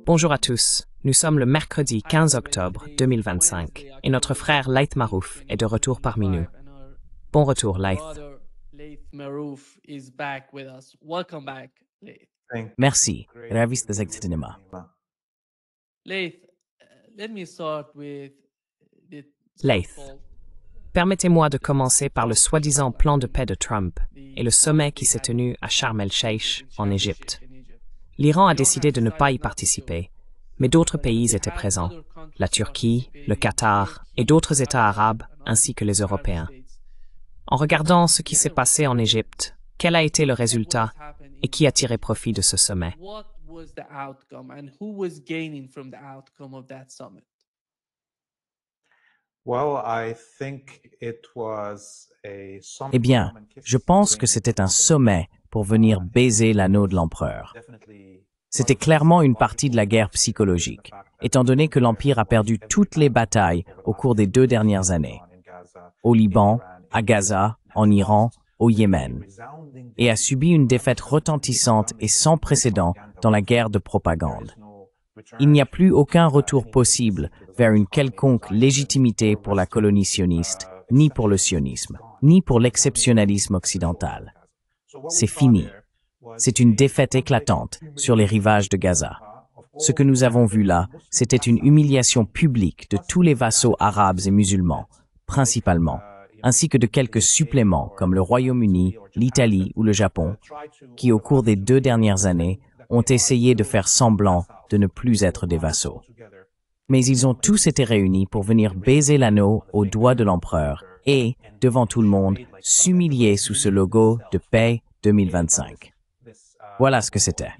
Bonjour à tous, nous sommes le mercredi 15 octobre 2025 et notre frère Laith Marouf est de retour parmi nous. Bon retour, Laith. Merci, ravis de cette cinéma. Laith, permettez-moi de commencer par le soi-disant plan de paix de Trump et le sommet qui s'est tenu à Sharm el-Sheikh en Égypte. L'Iran a décidé de ne pas y participer, mais d'autres pays étaient présents, la Turquie, le Qatar et d'autres États arabes ainsi que les Européens. En regardant ce qui s'est passé en Égypte, quel a été le résultat et qui a tiré profit de ce sommet? Eh bien, je pense que c'était un sommet pour venir baiser l'anneau de l'empereur. C'était clairement une partie de la guerre psychologique, étant donné que l'Empire a perdu toutes les batailles au cours des 2 dernières années, au Liban, à Gaza, en Iran, au Yémen, et a subi une défaite retentissante et sans précédent dans la guerre de propagande. Il n'y a plus aucun retour possible vers une quelconque légitimité pour la colonie sioniste, ni pour le sionisme, ni pour l'exceptionnalisme occidental. C'est fini. C'est une défaite éclatante sur les rivages de Gaza. Ce que nous avons vu là, c'était une humiliation publique de tous les vassaux arabes et musulmans, principalement, ainsi que de quelques suppléments comme le Royaume-Uni, l'Italie ou le Japon, qui au cours des 2 dernières années ont essayé de faire semblant de ne plus être des vassaux. Mais ils ont tous été réunis pour venir baiser l'anneau au doigt de l'empereur et, devant tout le monde, s'humilier sous ce logo de paix 2025. Voilà ce que c'était.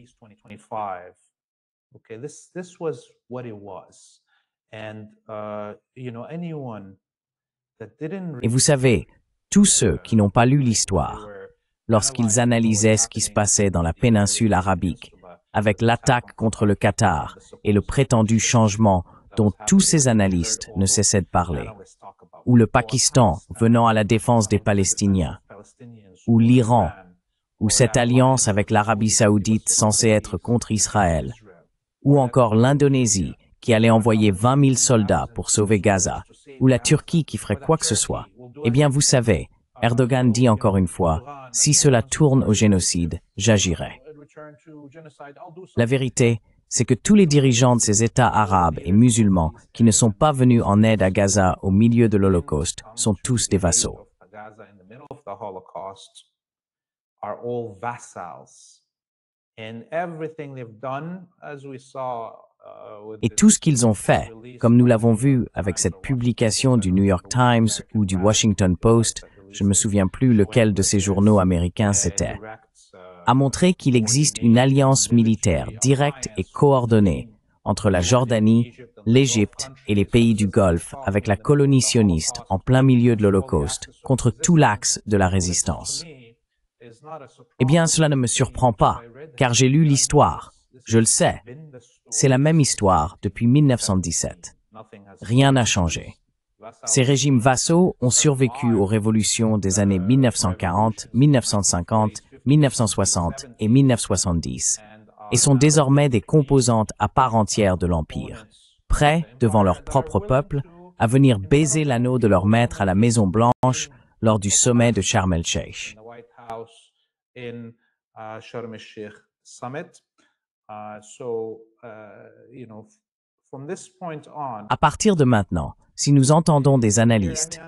Et vous savez, tous ceux qui n'ont pas lu l'histoire, lorsqu'ils analysaient ce qui se passait dans la péninsule arabique, avec l'attaque contre le Qatar et le prétendu changement dont tous ces analystes ne cessaient de parler, ou le Pakistan venant à la défense des Palestiniens, ou l'Iran, ou cette alliance avec l'Arabie saoudite censée être contre Israël, ou encore l'Indonésie qui allait envoyer 20 000 soldats pour sauver Gaza, ou la Turquie qui ferait quoi que ce soit, eh bien vous savez, Erdogan dit encore une fois, si cela tourne au génocide, j'agirai. La vérité, c'est que tous les dirigeants de ces États arabes et musulmans qui ne sont pas venus en aide à Gaza au milieu de l'Holocauste sont tous des vassaux. Et tout ce qu'ils ont fait, comme nous l'avons vu avec cette publication du New York Times ou du Washington Post, je ne me souviens plus lequel de ces journaux américains c'était, a montré qu'il existe une alliance militaire directe et coordonnée entre la Jordanie, l'Égypte et les pays du Golfe avec la colonie sioniste en plein milieu de l'Holocauste contre tout l'axe de la résistance. Eh bien, cela ne me surprend pas, car j'ai lu l'histoire. Je le sais. C'est la même histoire depuis 1917. Rien n'a changé. Ces régimes vassaux ont survécu aux révolutions des années 1940, 1950, 1960 et 1970 et sont désormais des composantes à part entière de l'Empire, prêts, devant leur propre peuple, à venir baiser l'anneau de leur maître à la Maison-Blanche lors du sommet de Sharm el-Sheikh. À partir de maintenant, si nous entendons des analystes,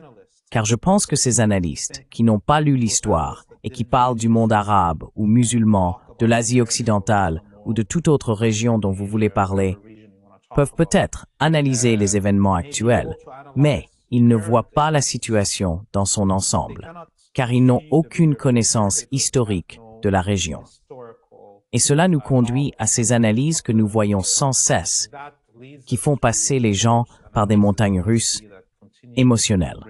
car je pense que ces analystes, qui n'ont pas lu l'histoire et qui parlent du monde arabe ou musulman, de l'Asie occidentale ou de toute autre région dont vous voulez parler, peuvent peut-être analyser les événements actuels, mais ils ne voient pas la situation dans son ensemble, car ils n'ont aucune connaissance historique de la région. Et cela nous conduit à ces analyses que nous voyons sans cesse, qui font passer les gens par des montagnes russes émotionnelles.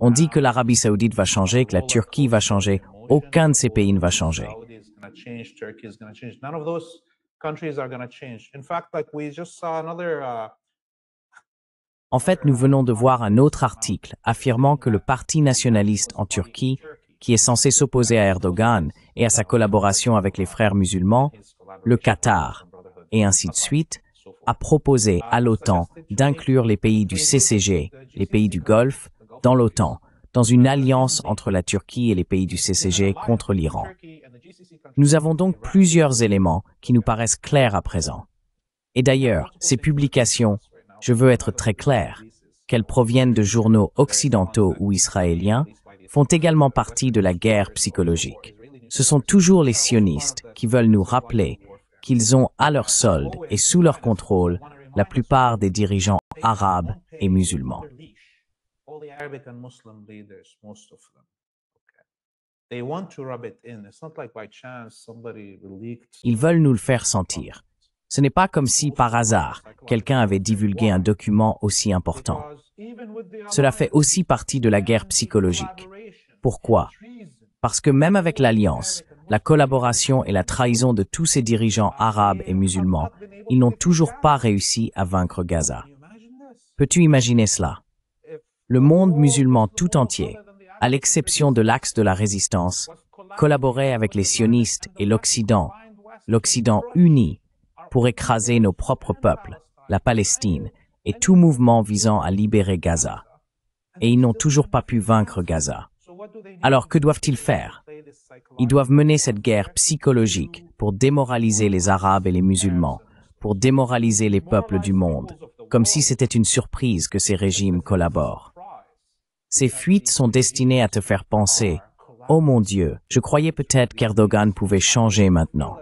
On dit que l'Arabie saoudite va changer, que la Turquie va changer. Aucun de ces pays ne va changer. En fait, nous venons de voir un autre article affirmant que le parti nationaliste en Turquie, qui est censé s'opposer à Erdogan et à sa collaboration avec les frères musulmans, le Qatar, et ainsi de suite, a proposé à l'OTAN d'inclure les pays du CCG, les pays du Golfe, dans l'OTAN, dans une alliance entre la Turquie et les pays du CCG contre l'Iran. Nous avons donc plusieurs éléments qui nous paraissent clairs à présent. Et d'ailleurs, ces publications, je veux être très clair, qu'elles proviennent de journaux occidentaux ou israéliens, font également partie de la guerre psychologique. Ce sont toujours les sionistes qui veulent nous rappeler qu'ils ont à leur solde et sous leur contrôle la plupart des dirigeants arabes et musulmans. Ils veulent nous le faire sentir. Ce n'est pas comme si, par hasard, quelqu'un avait divulgué un document aussi important. Cela fait aussi partie de la guerre psychologique. Pourquoi? Parce que même avec l'alliance, la collaboration et la trahison de tous ces dirigeants arabes et musulmans, ils n'ont toujours pas réussi à vaincre Gaza. Peux-tu imaginer cela? Le monde musulman tout entier, à l'exception de l'axe de la résistance, collaborait avec les sionistes et l'Occident uni, pour écraser nos propres peuples, la Palestine, et tout mouvement visant à libérer Gaza. Et ils n'ont toujours pas pu vaincre Gaza. Alors que doivent-ils faire? Ils doivent mener cette guerre psychologique pour démoraliser les Arabes et les musulmans, pour démoraliser les peuples du monde, comme si c'était une surprise que ces régimes collaborent. Ces fuites sont destinées à te faire penser « Oh mon Dieu, je croyais peut-être qu'Erdogan pouvait changer maintenant. »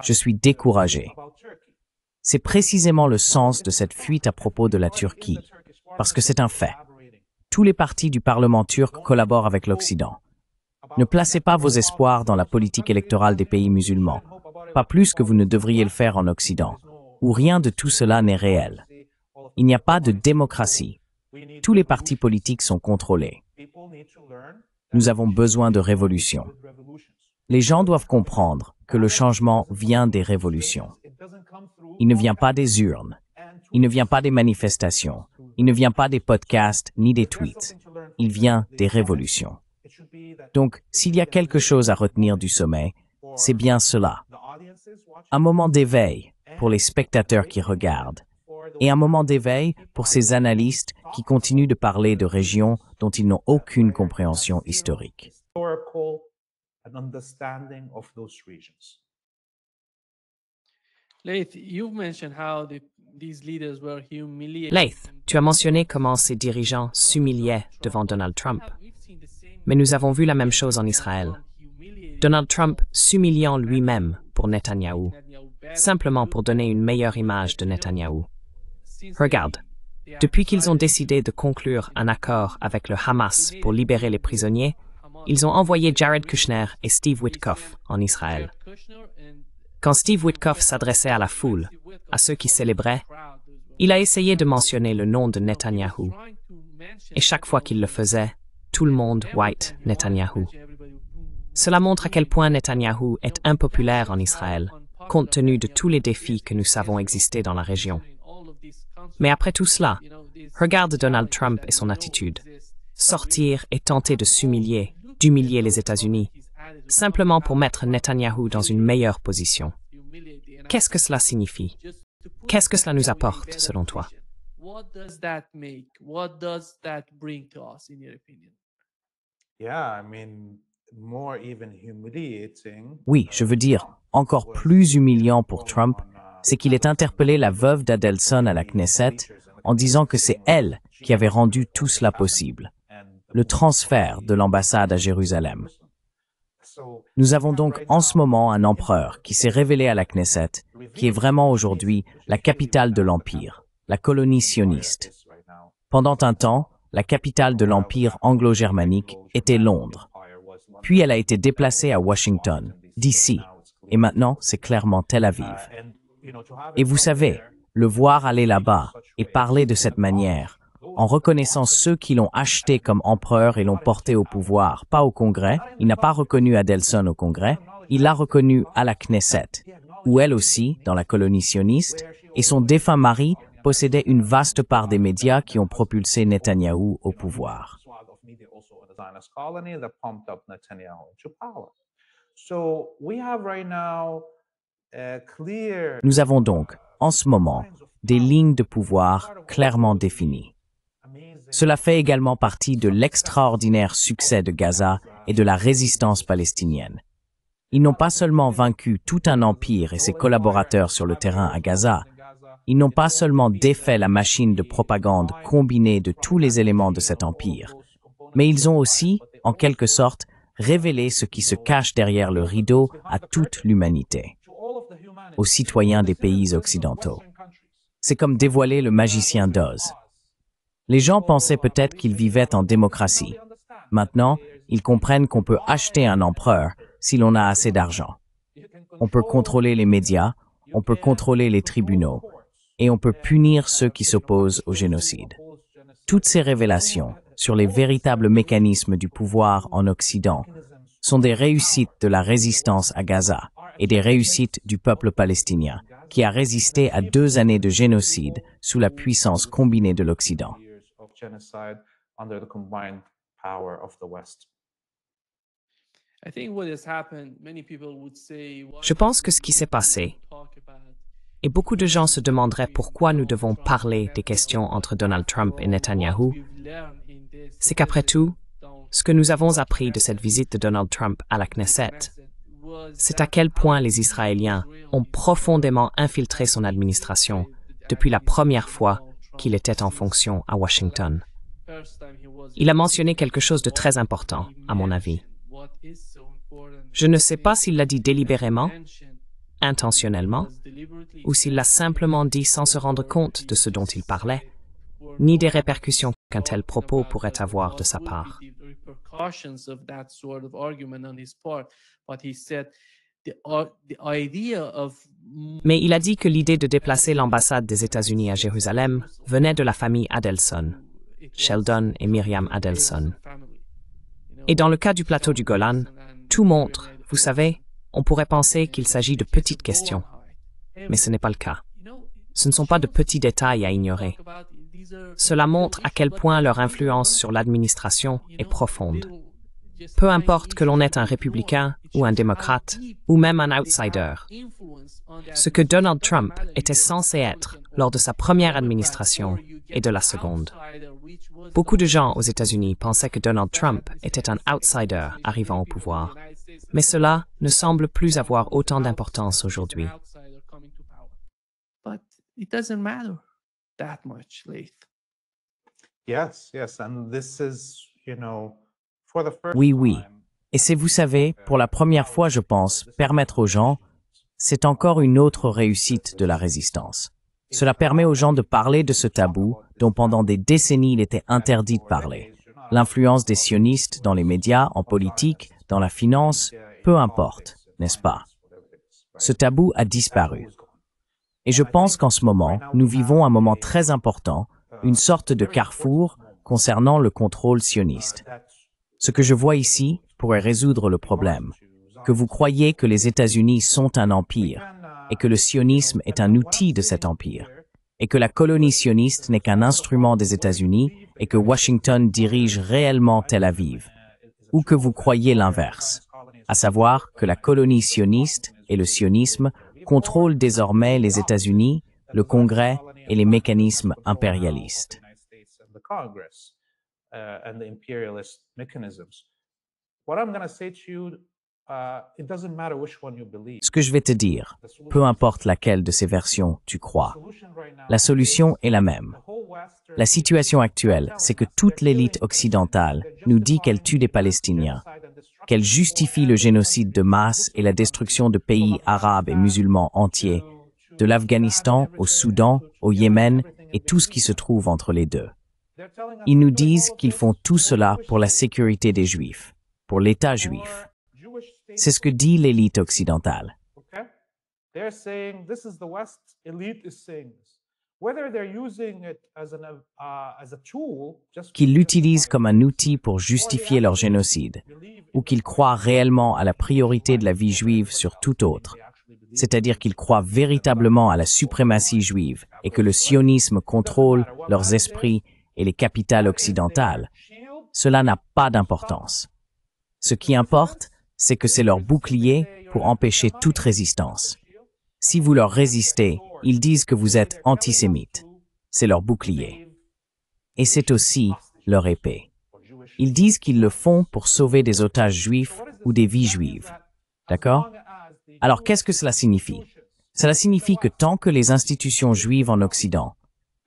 Je suis découragé. C'est précisément le sens de cette fuite à propos de la Turquie, parce que c'est un fait. Tous les partis du Parlement turc collaborent avec l'Occident. Ne placez pas vos espoirs dans la politique électorale des pays musulmans, pas plus que vous ne devriez le faire en Occident, où rien de tout cela n'est réel. Il n'y a pas de démocratie. Tous les partis politiques sont contrôlés. Nous avons besoin de révolution. Les gens doivent comprendre que le changement vient des révolutions. Il ne vient pas des urnes. Il ne vient pas des manifestations. Il ne vient pas des podcasts ni des tweets. Il vient des révolutions. Donc, s'il y a quelque chose à retenir du sommet, c'est bien cela. Un moment d'éveil pour les spectateurs qui regardent, et un moment d'éveil pour ces analystes qui continuent de parler de régions dont ils n'ont aucune compréhension historique. Laith, tu as mentionné comment ces dirigeants s'humiliaient devant Donald Trump. Mais nous avons vu la même chose en Israël. Donald Trump s'humiliant lui-même pour Netanyahou, simplement pour donner une meilleure image de Netanyahou. Regarde, depuis qu'ils ont décidé de conclure un accord avec le Hamas pour libérer les prisonniers, ils ont envoyé Jared Kushner et Steve Witkoff en Israël. Quand Steve Witkoff s'adressait à la foule, à ceux qui célébraient, il a essayé de mentionner le nom de Netanyahou. Et chaque fois qu'il le faisait, tout le monde white Netanyahou. Cela montre à quel point Netanyahou est impopulaire en Israël, compte tenu de tous les défis que nous savons exister dans la région. Mais après tout cela, regarde Donald Trump et son attitude. Sortir et tenter de s'humilier, d'humilier les États-Unis, simplement pour mettre Netanyahou dans une meilleure position. Qu'est-ce que cela signifie? Qu'est-ce que cela nous apporte, selon toi? Oui, je veux dire, encore plus humiliant pour Trump, c'est qu'il ait interpellé la veuve d'Adelson à la Knesset en disant que c'est elle qui avait rendu tout cela possible, le transfert de l'ambassade à Jérusalem. Nous avons donc en ce moment un empereur qui s'est révélé à la Knesset, qui est vraiment aujourd'hui la capitale de l'Empire, la colonie sioniste. Pendant un temps, la capitale de l'Empire anglo-germanique était Londres. Puis elle a été déplacée à Washington, D.C., et maintenant c'est clairement Tel Aviv. Et vous savez, le voir aller là-bas et parler de cette manière, en reconnaissant ceux qui l'ont acheté comme empereur et l'ont porté au pouvoir, pas au Congrès, il n'a pas reconnu Adelson au Congrès, il l'a reconnu à la Knesset, où elle aussi, dans la colonie sioniste, et son défunt mari possédaient une vaste part des médias qui ont propulsé Netanyahou au pouvoir. Nous avons donc, en ce moment, des lignes de pouvoir clairement définies. Cela fait également partie de l'extraordinaire succès de Gaza et de la résistance palestinienne. Ils n'ont pas seulement vaincu tout un empire et ses collaborateurs sur le terrain à Gaza, ils n'ont pas seulement défait la machine de propagande combinée de tous les éléments de cet empire, mais ils ont aussi, en quelque sorte, révélé ce qui se cache derrière le rideau à toute l'humanité, aux citoyens des pays occidentaux. C'est comme dévoiler le magicien d'Oz. Les gens pensaient peut-être qu'ils vivaient en démocratie. Maintenant, ils comprennent qu'on peut acheter un empereur si l'on a assez d'argent. On peut contrôler les médias, on peut contrôler les tribunaux, et on peut punir ceux qui s'opposent au génocide. Toutes ces révélations sur les véritables mécanismes du pouvoir en Occident sont des réussites de la résistance à Gaza et des réussites du peuple palestinien, qui a résisté à 2 années de génocide sous la puissance combinée de l'Occident. Je pense que ce qui s'est passé, et beaucoup de gens se demanderaient pourquoi nous devons parler des questions entre Donald Trump et Netanyahou, c'est qu'après tout, ce que nous avons appris de cette visite de Donald Trump à la Knesset, c'est à quel point les Israéliens ont profondément infiltré son administration depuis la première fois qu'il était en fonction à Washington. Il a mentionné quelque chose de très important, à mon avis. Je ne sais pas s'il l'a dit délibérément, intentionnellement, ou s'il l'a simplement dit sans se rendre compte de ce dont il parlait, ni des répercussions qu'un tel propos pourrait avoir de sa part. Mais il a dit que l'idée de déplacer l'ambassade des États-Unis à Jérusalem venait de la famille Adelson, Sheldon et Miriam Adelson. Et dans le cas du plateau du Golan, tout montre, vous savez, on pourrait penser qu'il s'agit de petites questions, mais ce n'est pas le cas. Ce ne sont pas de petits détails à ignorer. Cela montre à quel point leur influence sur l'administration est profonde. Peu importe que l'on est un républicain ou un démocrate, ou même un outsider. Ce que Donald Trump était censé être lors de sa première administration et de la seconde. Beaucoup de gens aux États-Unis pensaient que Donald Trump était un outsider arrivant au pouvoir, mais cela ne semble plus avoir autant d'importance aujourd'hui. Oui, oui. Et c'est, vous savez, pour la première fois, je pense, permettre aux gens, c'est encore une autre réussite de la résistance. Cela permet aux gens de parler de ce tabou dont pendant des décennies il était interdit de parler. L'influence des sionistes dans les médias, en politique, dans la finance, peu importe, n'est-ce pas? Ce tabou a disparu. Et je pense qu'en ce moment, nous vivons un moment très important, une sorte de carrefour concernant le contrôle sioniste. Ce que je vois ici pourrait résoudre le problème, que vous croyez que les États-Unis sont un empire et que le sionisme est un outil de cet empire, et que la colonie sioniste n'est qu'un instrument des États-Unis et que Washington dirige réellement Tel Aviv, ou que vous croyez l'inverse, à savoir que la colonie sioniste et le sionisme contrôlent désormais les États-Unis, le Congrès et les mécanismes impérialistes. Ce que je vais te dire, peu importe laquelle de ces versions tu crois, la solution est la même. La situation actuelle, c'est que toute l'élite occidentale nous dit qu'elle tue des Palestiniens, qu'elle justifie le génocide de masse et la destruction de pays arabes et musulmans entiers, de l'Afghanistan au Soudan, au Yémen et tout ce qui se trouve entre les deux. Ils nous disent qu'ils font tout cela pour la sécurité des Juifs, pour l'État juif. C'est ce que dit l'élite occidentale. Qu'ils l'utilisent comme un outil pour justifier leur génocide, ou qu'ils croient réellement à la priorité de la vie juive sur tout autre. c'est-à-dire qu'ils croient véritablement à la suprématie juive et que le sionisme contrôle leurs esprits et les capitales occidentales, cela n'a pas d'importance. Ce qui importe, c'est que c'est leur bouclier pour empêcher toute résistance. Si vous leur résistez, ils disent que vous êtes antisémite. C'est leur bouclier. Et c'est aussi leur épée. Ils disent qu'ils le font pour sauver des otages juifs ou des vies juives. D'accord? Alors, qu'est-ce que cela signifie? Cela signifie que tant que les institutions juives en Occident,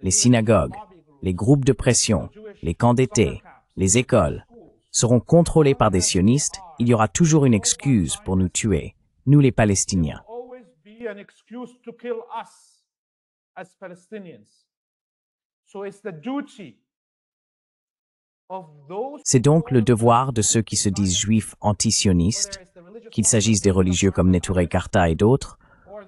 les synagogues, les groupes de pression, les camps d'été, les écoles, seront contrôlés par des sionistes, il y aura toujours une excuse pour nous tuer, nous les Palestiniens. C'est donc le devoir de ceux qui se disent juifs antisionistes, qu'il s'agisse des religieux comme Neturei Karta et d'autres,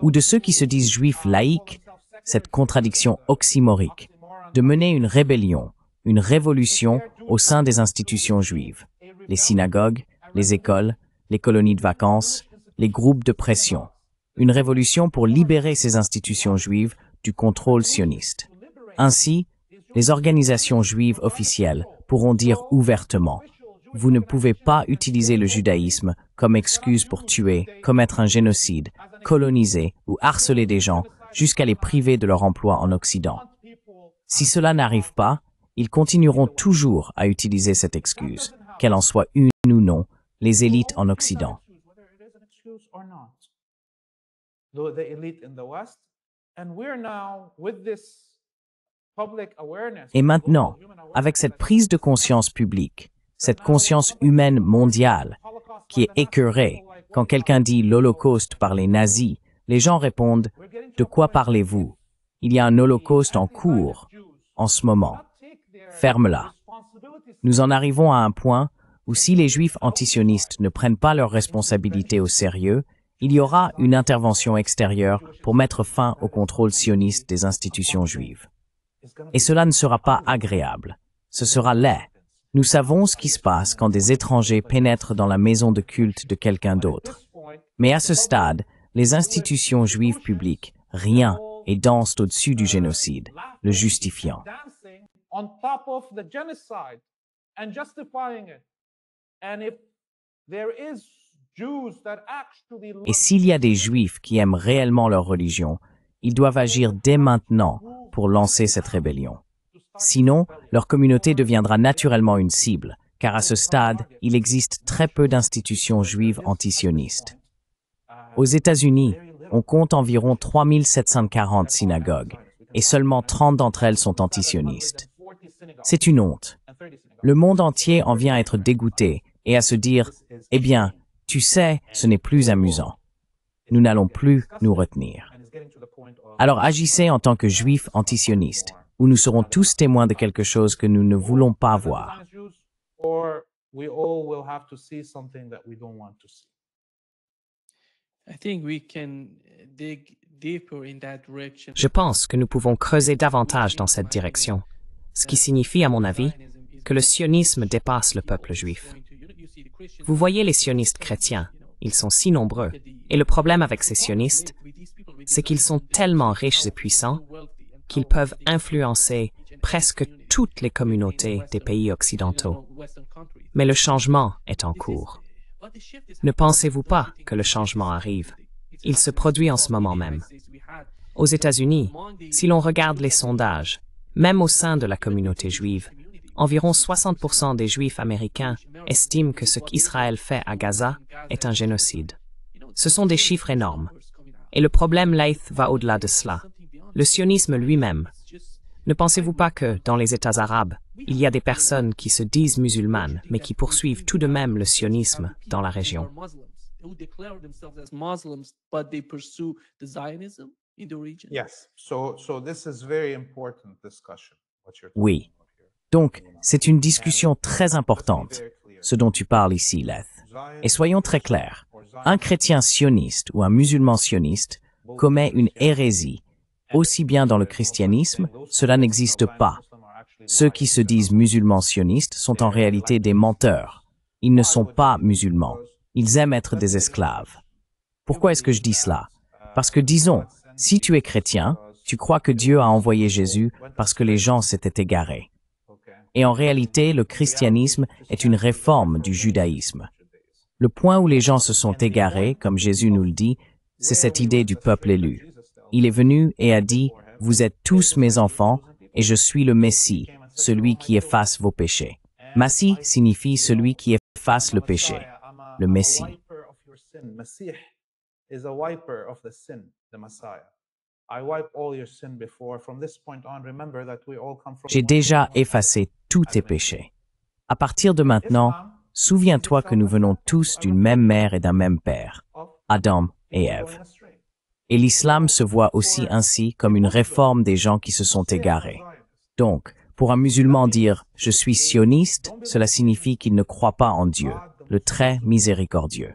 ou de ceux qui se disent juifs laïcs, cette contradiction oxymorique, de mener une rébellion, une révolution au sein des institutions juives, les synagogues, les écoles, les colonies de vacances, les groupes de pression, une révolution pour libérer ces institutions juives du contrôle sioniste. Ainsi, les organisations juives officielles pourront dire ouvertement « Vous ne pouvez pas utiliser le judaïsme comme excuse pour tuer, commettre un génocide, coloniser ou harceler des gens jusqu'à les priver de leur emploi en Occident. » Si cela n'arrive pas, ils continueront toujours à utiliser cette excuse, qu'elle en soit une ou non, les élites en Occident. Et maintenant, avec cette prise de conscience publique, cette conscience humaine mondiale, qui est écœurée, quand quelqu'un dit l'Holocauste par les nazis, les gens répondent « De quoi parlez-vous? Il y a un Holocauste en cours, en ce moment. Ferme-la. » Nous en arrivons à un point où si les Juifs antisionistes ne prennent pas leurs responsabilités au sérieux, il y aura une intervention extérieure pour mettre fin au contrôle sioniste des institutions juives. Et cela ne sera pas agréable. Ce sera laid. Nous savons ce qui se passe quand des étrangers pénètrent dans la maison de culte de quelqu'un d'autre. Mais à ce stade, les institutions juives publiques, rien, et dansent au-dessus du génocide, le justifiant. Et s'il y a des Juifs qui aiment réellement leur religion, ils doivent agir dès maintenant pour lancer cette rébellion. Sinon, leur communauté deviendra naturellement une cible, car à ce stade, il existe très peu d'institutions juives antisionistes. Aux États-Unis, on compte environ 3740 synagogues, et seulement 30 d'entre elles sont antisionistes. C'est une honte. Le monde entier en vient à être dégoûté et à se dire « Eh bien, tu sais, ce n'est plus amusant. Nous n'allons plus nous retenir. » Alors agissez en tant que juifs antisionistes, où nous serons tous témoins de quelque chose que nous ne voulons pas voir. Je pense que nous pouvons creuser davantage dans cette direction, ce qui signifie, à mon avis, que le sionisme dépasse le peuple juif. Vous voyez les sionistes chrétiens, ils sont si nombreux, et le problème avec ces sionistes, c'est qu'ils sont tellement riches et puissants qu'ils peuvent influencer presque toutes les communautés des pays occidentaux. Mais le changement est en cours. Ne pensez-vous pas que le changement arrive? Il se produit en ce moment même. Aux États-Unis, si l'on regarde les sondages, même au sein de la communauté juive, environ 60% des Juifs américains estiment que ce qu'Israël fait à Gaza est un génocide. Ce sont des chiffres énormes. Et le problème, Laith, va au-delà de cela. Le sionisme lui-même. Ne pensez-vous pas que, dans les États arabes, il y a des personnes qui se disent musulmanes, mais qui poursuivent tout de même le sionisme dans la région? Oui. Donc, c'est une discussion très importante, ce dont tu parles ici, Laith. Et soyons très clairs, un chrétien sioniste ou un musulman sioniste commet une hérésie. Aussi bien dans le christianisme, cela n'existe pas. Ceux qui se disent musulmans sionistes sont en réalité des menteurs. Ils ne sont pas musulmans. Ils aiment être des esclaves. Pourquoi est-ce que je dis cela? Parce que disons, si tu es chrétien, tu crois que Dieu a envoyé Jésus parce que les gens s'étaient égarés. Et en réalité, le christianisme est une réforme du judaïsme. Le point où les gens se sont égarés, comme Jésus nous le dit, c'est cette idée du peuple élu. Il est venu et a dit, « Vous êtes tous mes enfants, et je suis le Messie, celui qui efface vos péchés. » Massie signifie celui qui efface le péché, le Messie. J'ai déjà effacé tous tes péchés. À partir de maintenant, souviens-toi que nous venons tous d'une même mère et d'un même père, Adam et Ève. Et l'islam se voit aussi ainsi comme une réforme des gens qui se sont égarés. Donc, pour un musulman dire « je suis sioniste », cela signifie qu'il ne croit pas en Dieu, le très miséricordieux.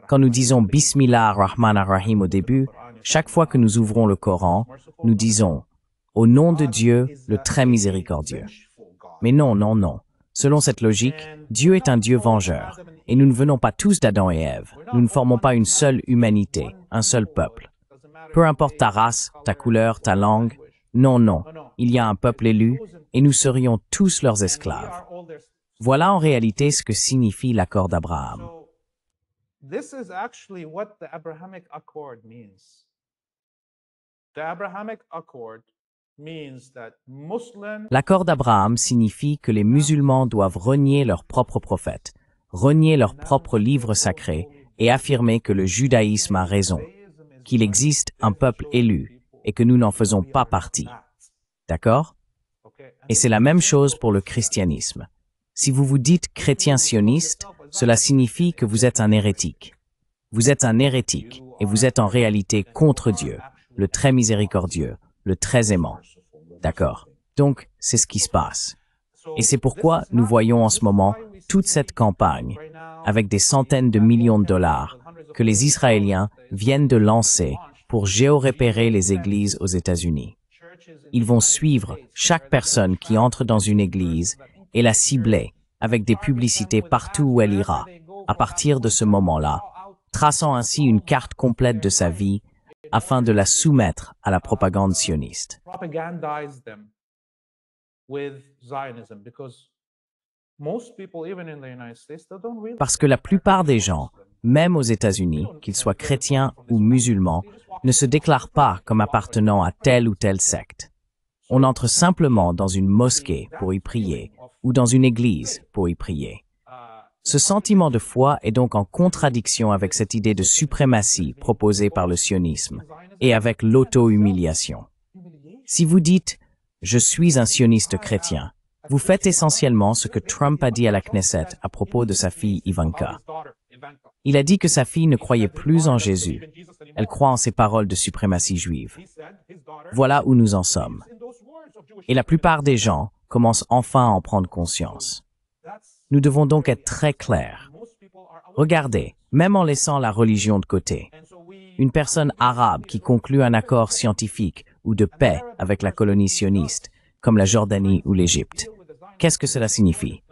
Quand nous disons « Bismillah ar-Rahman ar-Rahim » au début, chaque fois que nous ouvrons le Coran, nous disons « Au nom de Dieu, le très miséricordieux ». Mais non, non, non. Selon cette logique, Dieu est un Dieu vengeur, et nous ne venons pas tous d'Adam et Ève. Nous ne formons pas une seule humanité, un seul peuple. Peu importe ta race, ta couleur, ta langue, non, non, il y a un peuple élu, et nous serions tous leurs esclaves. Voilà en réalité ce que signifie l'accord d'Abraham. This is actually what the Abrahamic Accord means. The Abrahamic Accord means that Muslims... L'accord d'Abraham signifie que les musulmans doivent renier leur propre prophète, renier leur propre livre sacré et affirmer que le judaïsme a raison, qu'il existe un peuple élu et que nous n'en faisons pas partie. D'accord? Et c'est la même chose pour le christianisme. Si vous vous dites chrétien sioniste, cela signifie que vous êtes un hérétique. Vous êtes un hérétique et vous êtes en réalité contre Dieu, le très miséricordieux, le très aimant. D'accord? Donc, c'est ce qui se passe. Et c'est pourquoi nous voyons en ce moment toute cette campagne, avec des centaines de millions de dollars, que les Israéliens viennent de lancer pour géorépérer les églises aux États-Unis. Ils vont suivre chaque personne qui entre dans une église et la cibler avec des publicités partout où elle ira, à partir de ce moment-là, traçant ainsi une carte complète de sa vie afin de la soumettre à la propagande sioniste. Parce que la plupart des gens, même aux États-Unis, qu'ils soient chrétiens ou musulmans, ne se déclarent pas comme appartenant à telle ou telle secte. On entre simplement dans une mosquée pour y prier ou dans une église pour y prier. Ce sentiment de foi est donc en contradiction avec cette idée de suprématie proposée par le sionisme et avec l'auto-humiliation. Si vous dites « je suis un sioniste chrétien », vous faites essentiellement ce que Trump a dit à la Knesset à propos de sa fille Ivanka. Il a dit que sa fille ne croyait plus en Jésus. Elle croit en ses paroles de suprématie juive. Voilà où nous en sommes. Et la plupart des gens commencent enfin à en prendre conscience. Nous devons donc être très clairs. Regardez, même en laissant la religion de côté, une personne arabe qui conclut un accord scientifique ou de paix avec la colonie sioniste, comme la Jordanie ou l'Égypte, qu'est-ce que cela signifie?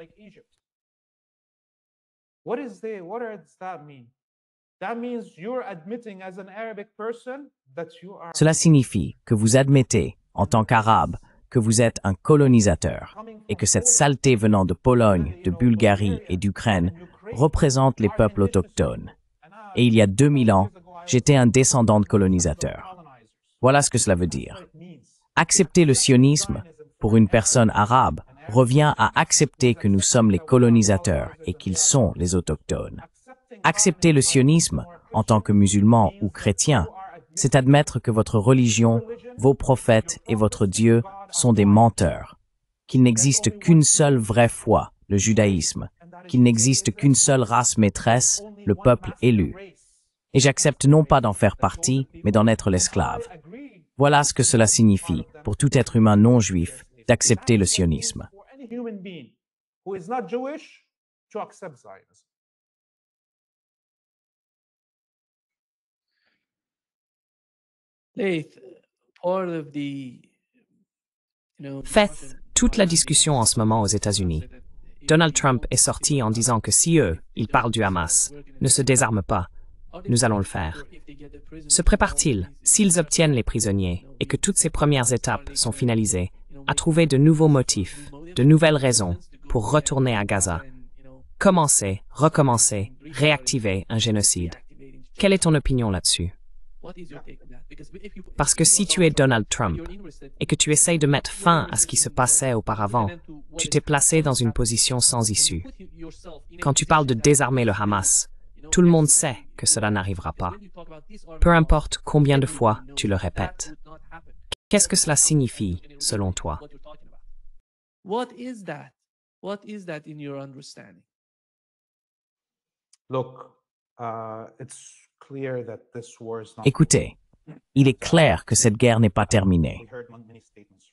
Cela signifie que vous admettez, en tant qu'Arabe, que vous êtes un colonisateur et que cette saleté venant de Pologne, de Bulgarie et d'Ukraine représente les peuples autochtones. Et il y a 2000 ans, j'étais un descendant de colonisateur. Voilà ce que cela veut dire. Accepter le sionisme pour une personne arabe revient à accepter que nous sommes les colonisateurs et qu'ils sont les autochtones. Accepter le sionisme en tant que musulman ou chrétien, c'est admettre que votre religion, vos prophètes et votre Dieu sont des menteurs, qu'il n'existe qu'une seule vraie foi, le judaïsme, qu'il n'existe qu'une seule race maîtresse, le peuple élu. Et j'accepte non pas d'en faire partie, mais d'en être l'esclave. Voilà ce que cela signifie, pour tout être humain non juif, d'accepter le sionisme. Faith, toute la discussion en ce moment aux États-Unis. Donald Trump est sorti en disant que si eux, ils parlent du Hamas, ne se désarment pas, nous allons le faire. Se prépare-t-il, s'ils obtiennent les prisonniers et que toutes ces premières étapes sont finalisées, à trouver de nouveaux motifs, de nouvelles raisons pour retourner à Gaza? Commencer, recommencer, réactiver un génocide. Quelle est ton opinion là-dessus? Parce que si tu es Donald Trump et que tu essayes de mettre fin à ce qui se passait auparavant, tu t'es placé dans une position sans issue. Quand tu parles de désarmer le Hamas, tout le monde sait que cela n'arrivera pas. Peu importe combien de fois tu le répètes. Qu'est-ce que cela signifie, selon toi? What is that? What is that in your understanding? Look, it's clear that this war is not. Écoutez, il est clair que cette guerre n'est pas terminée.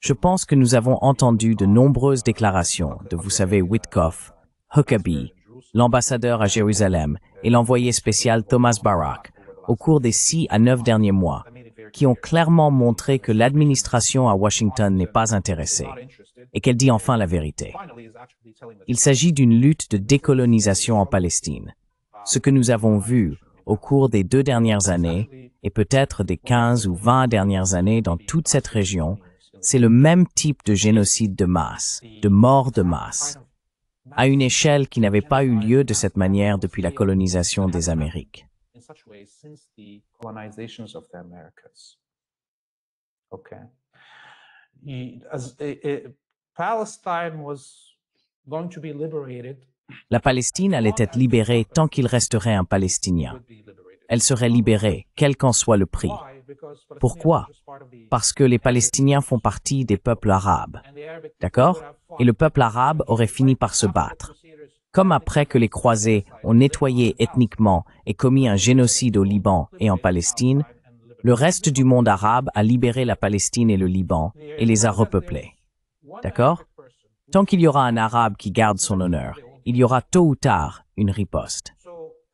Je pense que nous avons entendu de nombreuses déclarations de, vous savez, Witkoff, Huckabee, l'ambassadeur à Jérusalem et l'envoyé spécial Thomas Barak au cours des 6 à 9 derniers mois, qui ont clairement montré que l'administration à Washington n'est pas intéressée et qu'elle dit enfin la vérité. Il s'agit d'une lutte de décolonisation en Palestine. Ce que nous avons vu au cours des 2 dernières années et peut-être des 15 ou 20 dernières années dans toute cette région, c'est le même type de génocide de masse, de mort de masse, à une échelle qui n'avait pas eu lieu de cette manière depuis la colonisation des Amériques. La Palestine allait être libérée tant qu'il resterait un Palestinien. Elle serait libérée, quel qu'en soit le prix. Pourquoi? Parce que les Palestiniens font partie des peuples arabes. D'accord? Et le peuple arabe aurait fini par se battre. Comme après que les croisés ont nettoyé ethniquement et commis un génocide au Liban et en Palestine, le reste du monde arabe a libéré la Palestine et le Liban et les a repeuplés. D'accord? Tant qu'il y aura un arabe qui garde son honneur, il y aura tôt ou tard une riposte.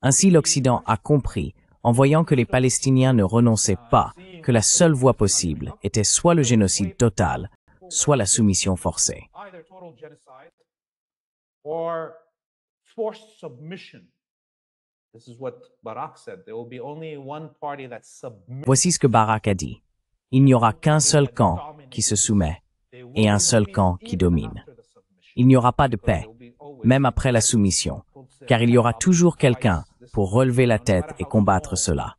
Ainsi l'Occident a compris, en voyant que les Palestiniens ne renonçaient pas, que la seule voie possible était soit le génocide total, soit la soumission forcée. Voici ce que Barak a dit. Il n'y aura qu'un seul camp qui se soumet et un seul camp qui domine. Il n'y aura pas de paix, même après la soumission, car il y aura toujours quelqu'un pour relever la tête et combattre cela.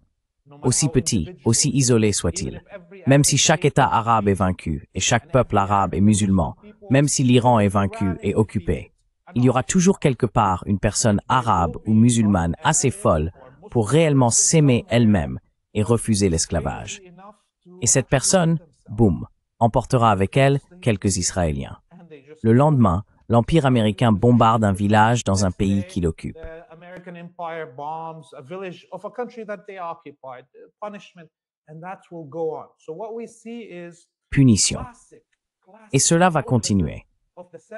Aussi petit, aussi isolé soit-il. Même si chaque État arabe est vaincu et chaque peuple arabe est musulman, même si l'Iran est vaincu et occupé, il y aura toujours quelque part une personne arabe ou musulmane assez folle pour réellement s'aimer elle-même et refuser l'esclavage. Et cette personne, boum, emportera avec elle quelques Israéliens. Le lendemain, l'Empire américain bombarde un village dans un pays qu'il occupe. Punition. Et cela va continuer.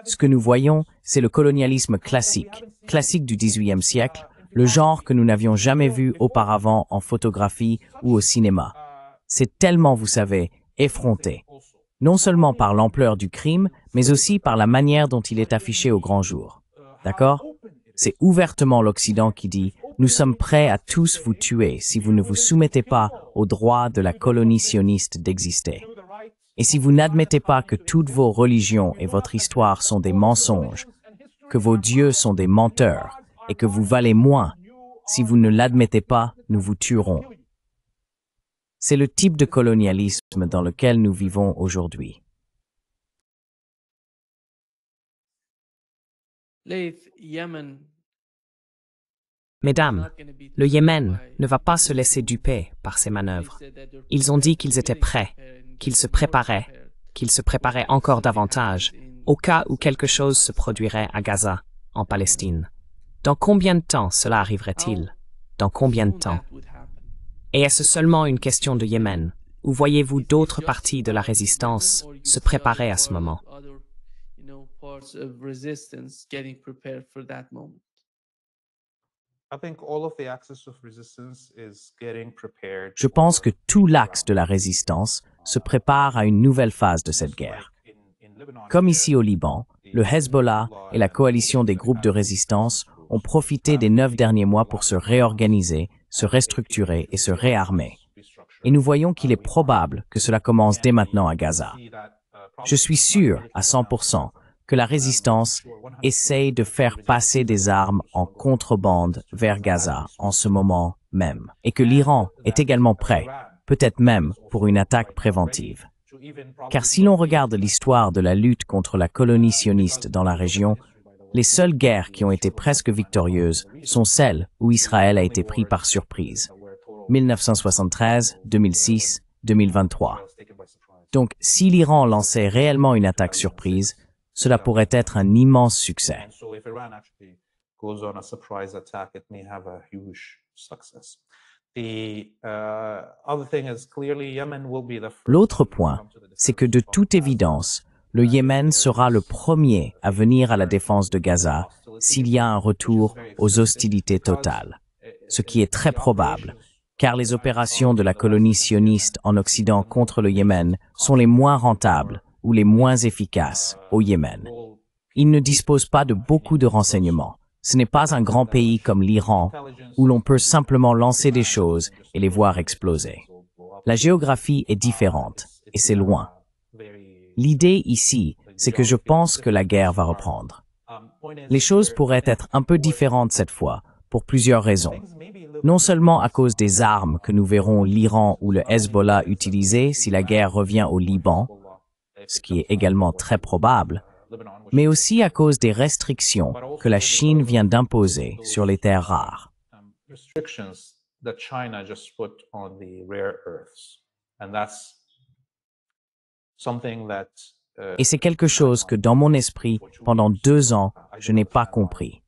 Ce que nous voyons, c'est le colonialisme classique du XVIIIe siècle, le genre que nous n'avions jamais vu auparavant en photographie ou au cinéma. C'est tellement, vous savez, effronté. Non seulement par l'ampleur du crime, mais aussi par la manière dont il est affiché au grand jour. D'accord? C'est ouvertement l'Occident qui dit « Nous sommes prêts à tous vous tuer si vous ne vous soumettez pas au droit de la colonie sioniste d'exister. Et si vous n'admettez pas que toutes vos religions et votre histoire sont des mensonges, que vos dieux sont des menteurs et que vous valez moins, si vous ne l'admettez pas, nous vous tuerons. » C'est le type de colonialisme dans lequel nous vivons aujourd'hui. Mesdames, le Yémen ne va pas se laisser duper par ces manœuvres. Ils ont dit qu'ils étaient prêts, qu'ils se préparaient encore davantage, au cas où quelque chose se produirait à Gaza, en Palestine. Dans combien de temps cela arriverait-il? Dans combien de temps? Et est-ce seulement une question de Yémen, ou voyez-vous d'autres parties de la résistance se préparer à ce moment? Je pense que tout l'axe de la résistance se prépare à une nouvelle phase de cette guerre. Comme ici au Liban, le Hezbollah et la coalition des groupes de résistance ont profité des 9 derniers mois pour se réorganiser, se restructurer et se réarmer. Et nous voyons qu'il est probable que cela commence dès maintenant à Gaza. Je suis sûr à 100% que la résistance essaye de faire passer des armes en contrebande vers Gaza en ce moment même, et que l'Iran est également prêt, peut-être même pour une attaque préventive. Car si l'on regarde l'histoire de la lutte contre la colonie sioniste dans la région, les seules guerres qui ont été presque victorieuses sont celles où Israël a été pris par surprise. 1973, 2006, 2023. Donc, si l'Iran lançait réellement une attaque surprise, cela pourrait être un immense succès. L'autre point, c'est que de toute évidence, le Yémen sera le premier à venir à la défense de Gaza s'il y a un retour aux hostilités totales, ce qui est très probable, car les opérations de la colonie sioniste en Occident contre le Yémen sont les moins rentables ou les moins efficaces au Yémen. Ils ne disposent pas de beaucoup de renseignements. Ce n'est pas un grand pays comme l'Iran, où l'on peut simplement lancer des choses et les voir exploser. La géographie est différente, et c'est loin. L'idée ici, c'est que je pense que la guerre va reprendre. Les choses pourraient être un peu différentes cette fois, pour plusieurs raisons. Non seulement à cause des armes que nous verrons l'Iran ou le Hezbollah utiliser si la guerre revient au Liban, ce qui est également très probable, mais aussi à cause des restrictions que la Chine vient d'imposer sur les terres rares. Et c'est quelque chose que dans mon esprit, pendant 2 ans, je n'ai pas compris.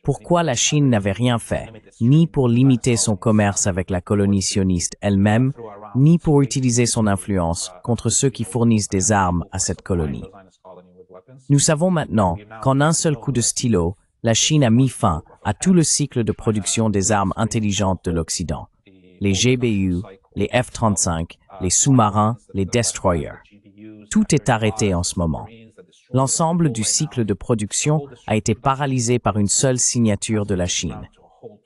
Pourquoi la Chine n'avait rien fait, ni pour limiter son commerce avec la colonie sioniste elle-même, ni pour utiliser son influence contre ceux qui fournissent des armes à cette colonie. Nous savons maintenant qu'en un seul coup de stylo, la Chine a mis fin à tout le cycle de production des armes intelligentes de l'Occident. Les GBU, les F-35, les sous-marins, les destroyers. Tout est arrêté en ce moment. L'ensemble du cycle de production a été paralysé par une seule signature de la Chine.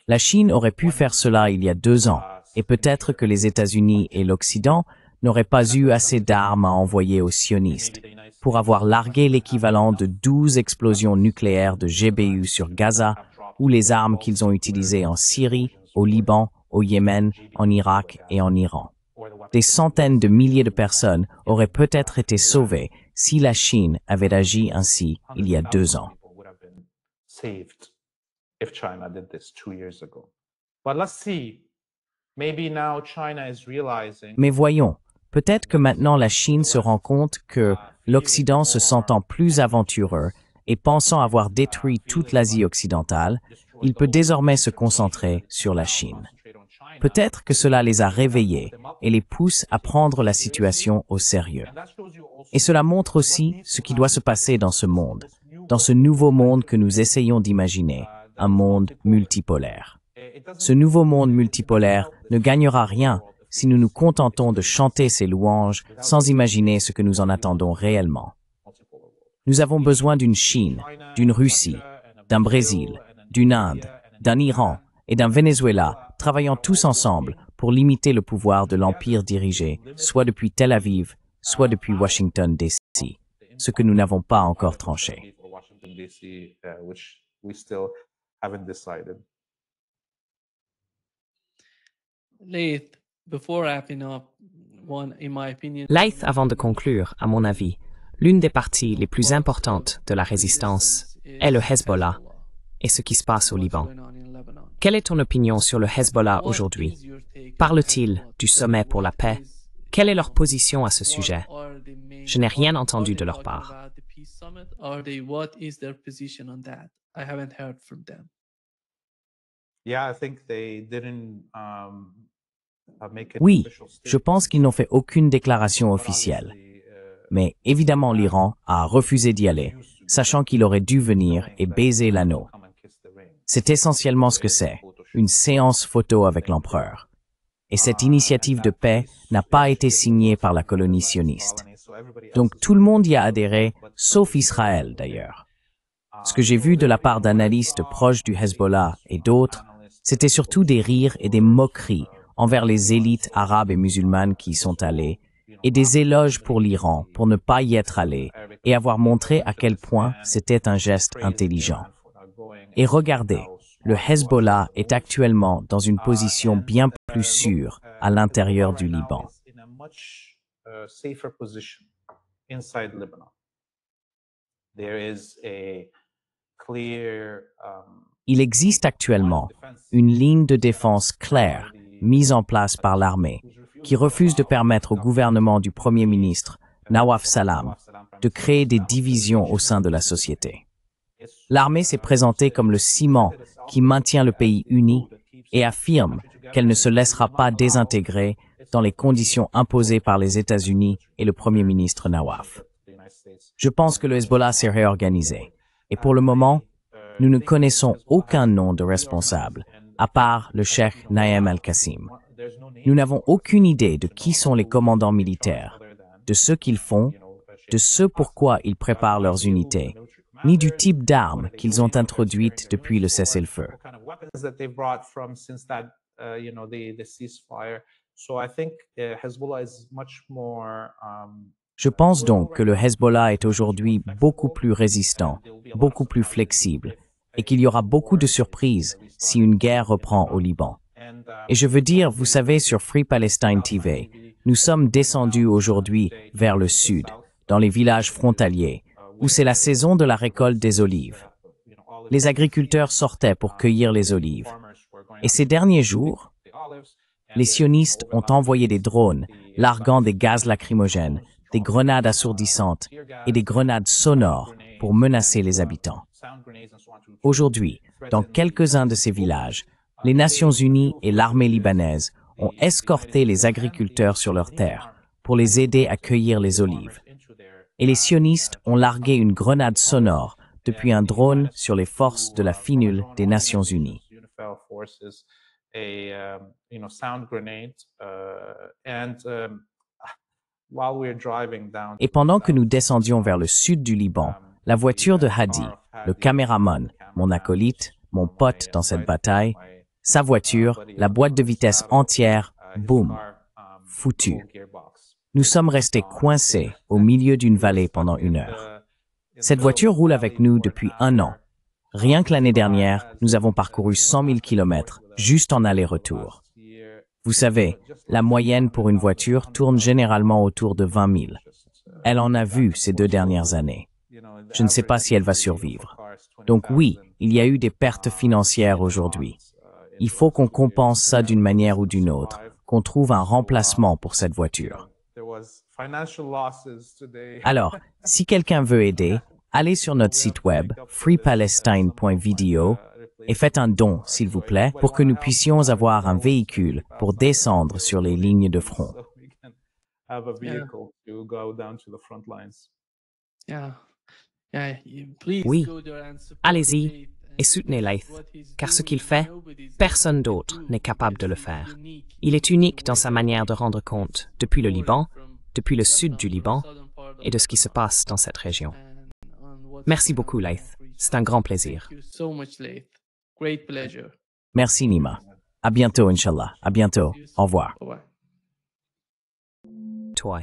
La Chine aurait pu faire cela il y a 2 ans, et peut-être que les États-Unis et l'Occident n'auraient pas eu assez d'armes à envoyer aux sionistes pour avoir largué l'équivalent de 12 explosions nucléaires de GBU sur Gaza ou les armes qu'ils ont utilisées en Syrie, au Liban, au Yémen, en Irak et en Iran. Des centaines de milliers de personnes auraient peut-être été sauvées si la Chine avait agi ainsi il y a 2 ans. Mais voyons, peut-être que maintenant la Chine se rend compte que l'Occident se sentant plus aventureux et pensant avoir détruit toute l'Asie occidentale, il peut désormais se concentrer sur la Chine. Peut-être que cela les a réveillés et les pousse à prendre la situation au sérieux. Et cela montre aussi ce qui doit se passer dans ce monde, dans ce nouveau monde que nous essayons d'imaginer, un monde multipolaire. Ce nouveau monde multipolaire ne gagnera rien si nous nous contentons de chanter ses louanges sans imaginer ce que nous en attendons réellement. Nous avons besoin d'une Chine, d'une Russie, d'un Brésil, d'une Inde, d'un Iran et d'un Venezuela travaillant tous ensemble pour limiter le pouvoir de l'empire dirigé, soit depuis Tel Aviv, soit depuis Washington, D.C., ce que nous n'avons pas encore tranché. Laith, avant de conclure, à mon avis, l'une des parties les plus importantes de la résistance est le Hezbollah et ce qui se passe au Liban. Quelle est ton opinion sur le Hezbollah aujourd'hui? Parle-t-il du sommet pour la paix? Quelle est leur position à ce sujet? Je n'ai rien entendu de leur part. Oui, je pense qu'ils n'ont fait aucune déclaration officielle. Mais évidemment, l'Iran a refusé d'y aller, sachant qu'il aurait dû venir et baiser l'anneau. C'est essentiellement ce que c'est, une séance photo avec l'empereur. Et cette initiative de paix n'a pas été signée par la colonie sioniste. Donc tout le monde y a adhéré, sauf Israël d'ailleurs. Ce que j'ai vu de la part d'analystes proches du Hezbollah et d'autres, C'était surtout des rires et des moqueries envers les élites arabes et musulmanes qui y sont allées, et des éloges pour l'Iran pour ne pas y être allé et avoir montré à quel point c'était un geste intelligent. Et regardez, le Hezbollah est actuellement dans une position bien plus sûre à l'intérieur du Liban. Il existe actuellement une ligne de défense claire mise en place par l'armée qui refuse de permettre au gouvernement du Premier ministre, Nawaf Salam, de créer des divisions au sein de la société. L'armée s'est présentée comme le ciment qui maintient le pays uni et affirme qu'elle ne se laissera pas désintégrer dans les conditions imposées par les États-Unis et le Premier ministre Nawaf. Je pense que le Hezbollah s'est réorganisé. Et pour le moment, nous ne connaissons aucun nom de responsable, à part le cheikh Naïm al-Qassim. Nous n'avons aucune idée de qui sont les commandants militaires, de ce qu'ils font, de ce pourquoi ils préparent leurs unités, ni du type d'armes qu'ils ont introduites depuis le cessez-le-feu. Je pense donc que le Hezbollah est aujourd'hui beaucoup plus résistant, beaucoup plus flexible, et qu'il y aura beaucoup de surprises si une guerre reprend au Liban. Et je veux dire, vous savez, sur Free Palestine TV, nous sommes descendus aujourd'hui vers le sud, dans les villages frontaliers, où c'est la saison de la récolte des olives. Les agriculteurs sortaient pour cueillir les olives. Et ces derniers jours, les sionistes ont envoyé des drones, larguant des gaz lacrymogènes, des grenades assourdissantes et des grenades sonores pour menacer les habitants. Aujourd'hui, dans quelques-uns de ces villages, les Nations Unies et l'armée libanaise ont escorté les agriculteurs sur leurs terres pour les aider à cueillir les olives. Et les sionistes ont largué une grenade sonore depuis un drone sur les forces de la FINUL des Nations Unies. Et pendant que nous descendions vers le sud du Liban, la voiture de Hadi, le caméraman, mon acolyte, mon pote dans cette bataille, sa voiture, la boîte de vitesse entière, boum, foutue. Nous sommes restés coincés au milieu d'une vallée pendant 1 heure. Cette voiture roule avec nous depuis 1 an. Rien que l'année dernière, nous avons parcouru 100 000 kilomètres juste en aller-retour. Vous savez, la moyenne pour une voiture tourne généralement autour de 20 000. Elle en a vu ces 2 dernières années. Je ne sais pas si elle va survivre. Donc oui, il y a eu des pertes financières aujourd'hui. Il faut qu'on compense ça d'une manière ou d'une autre, qu'on trouve un remplacement pour cette voiture. Alors, si quelqu'un veut aider, allez sur notre site web, freepalestine.video, et faites un don, s'il vous plaît, pour que nous puissions avoir un véhicule pour descendre sur les lignes de front. Oui, allez-y et soutenez Laith, car ce qu'il fait, personne d'autre n'est capable de le faire. Il est unique dans sa manière de rendre compte depuis le Liban, depuis le sud du Liban, et de ce qui se passe dans cette région. Merci beaucoup, Laith. C'est un grand plaisir. Merci, Nima. À bientôt, Inch'Allah. À bientôt. Au revoir. Toi.